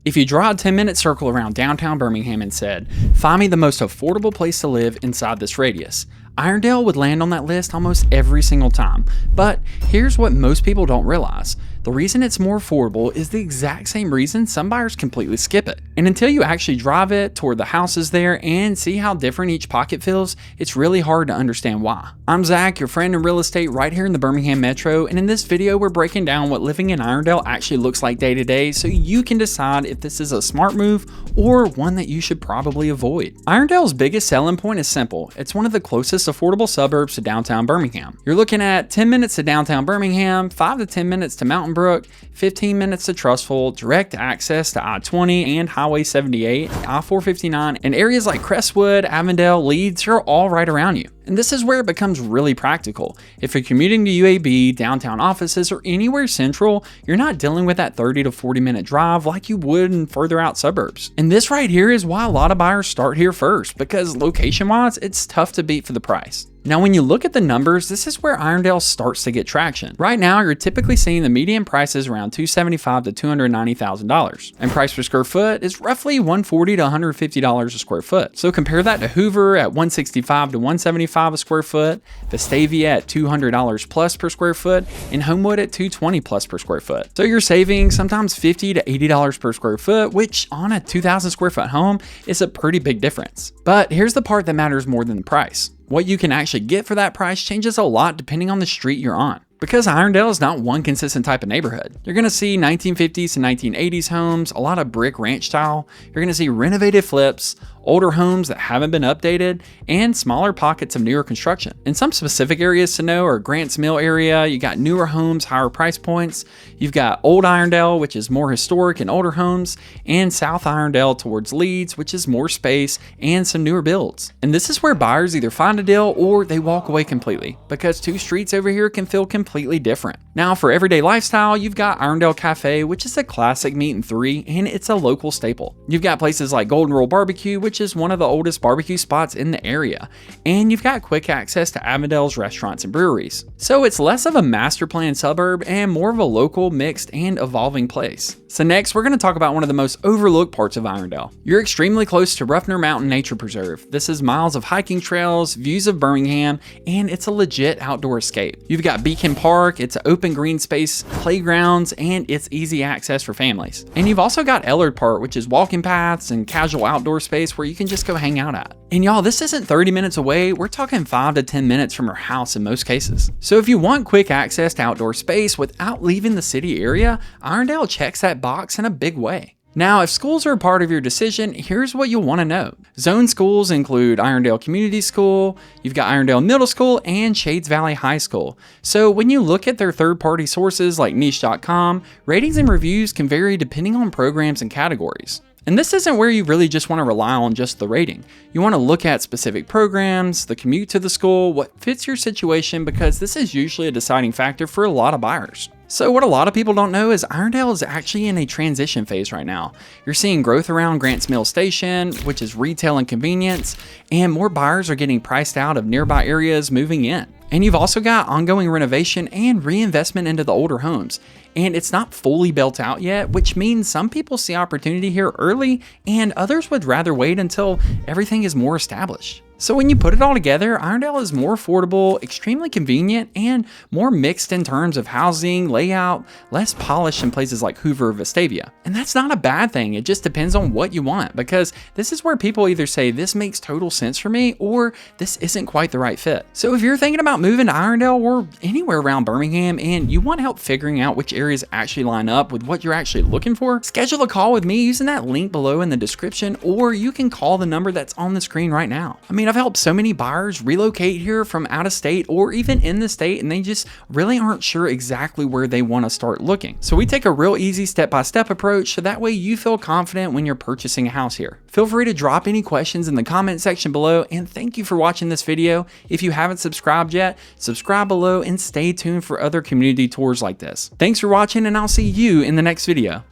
If you draw a 10-minute circle around downtown Birmingham and said, find me the most affordable place to live inside this radius, Irondale would land on that list almost every single time. But here's what most people don't realize. The reason it's more affordable is the exact same reason some buyers completely skip it. And until you actually drive it, tour the houses there, and see how different each pocket feels, it's really hard to understand why. I'm Zach, your friend in real estate right here in the Birmingham Metro, and in this video we're breaking down what living in Irondale actually looks like day to day so you can decide if this is a smart move or one that you should probably avoid. Irondale's biggest selling point is simple. It's one of the closest affordable suburbs to downtown Birmingham. You're looking at 10 minutes to downtown Birmingham, 5 to 10 minutes to Mountain Brook, 15 minutes to Trussville, direct access to I-20 and Highway 78, I-459, and areas like Crestwood, Avondale, Leeds are all right around you. And this is where it becomes really practical. If you're commuting to UAB, downtown offices, or anywhere central, you're not dealing with that 30 to 40 minute drive like you would in further out suburbs. And this right here is why a lot of buyers start here first, because location-wise, it's tough to beat for the price. Now, when you look at the numbers, this is where Irondale starts to get traction. Right now, you're typically seeing the median prices around $275,000 to $290,000, and price per square foot is roughly $140 to $150 a square foot. So compare that to Hoover at $165 to $175 a square foot, Vestavia at $200 plus per square foot, and Homewood at $220 plus per square foot. So you're saving sometimes $50 to $80 per square foot, which on a 2,000 square foot home is a pretty big difference. But here's the part that matters more than the price. What you can actually get for that price changes a lot depending on the street you're on. Because Irondale is not one consistent type of neighborhood. You're going to see 1950s to 1980s homes, a lot of brick ranch style. You're going to see renovated flips, older homes that haven't been updated, and smaller pockets of newer construction. In some specific areas to know are Grants Mill area, you got newer homes, higher price points. You've got Old Irondale, which is more historic and older homes, and South Irondale towards Leeds, which is more space and some newer builds. And this is where buyers either find a deal or they walk away completely, because two streets over here can feel completely different. Now, for everyday lifestyle, you've got Irondale Cafe, which is a classic meat and three, and it's a local staple. You've got places like Golden Rule Barbecue, which is one of the oldest barbecue spots in the area, and you've got quick access to Avondale's restaurants and breweries. So it's less of a master plan suburb and more of a local, mixed, and evolving place. So next, we're going to talk about one of the most overlooked parts of Irondale. You're extremely close to Ruffner Mountain Nature Preserve. This is miles of hiking trails, views of Birmingham, and it's a legit outdoor escape. You've got Beacon Park, it's an open green space, playgrounds, and it's easy access for families. And you've also got Ellard Park, which is walking paths and casual outdoor space where you can just go hang out at. And y'all, this isn't 30 minutes away, we're talking 5 to 10 minutes from your house in most cases. So if you want quick access to outdoor space without leaving the city area, Irondale checks that box in a big way. Now, if schools are a part of your decision, here's what you'll want to know. Zone schools include Irondale Community School, you've got Irondale Middle School, and Shades Valley High School. So when you look at their third-party sources like niche.com, ratings and reviews can vary depending on programs and categories. And this isn't where you really just want to rely on just the rating. You want to look at specific programs, the commute to the school, what fits your situation, because this is usually a deciding factor for a lot of buyers. So what a lot of people don't know is Irondale is actually in a transition phase right now. You're seeing growth around Grants Mill Station, which is retail and convenience, and more buyers are getting priced out of nearby areas moving in. And you've also got ongoing renovation and reinvestment into the older homes. And it's not fully built out yet, which means some people see opportunity here early and others would rather wait until everything is more established. So when you put it all together, Irondale is more affordable, extremely convenient, and more mixed in terms of housing, layout, less polished in places like Hoover or Vestavia. And that's not a bad thing, it just depends on what you want, because this is where people either say this makes total sense for me or this isn't quite the right fit. So if you're thinking about moving to Irondale or anywhere around Birmingham and you want help figuring out which areas actually line up with what you're actually looking for, schedule a call with me using that link below in the description, or you can call the number that's on the screen right now. I mean, I've helped so many buyers relocate here from out of state or even in the state, and they just really aren't sure exactly where they want to start looking. So we take a real easy step-by-step approach so that way you feel confident when you're purchasing a house here. Feel free to drop any questions in the comment section below, and thank you for watching this video. If you haven't subscribed yet, subscribe below and stay tuned for other community tours like this. Thanks for watching, and I'll see you in the next video.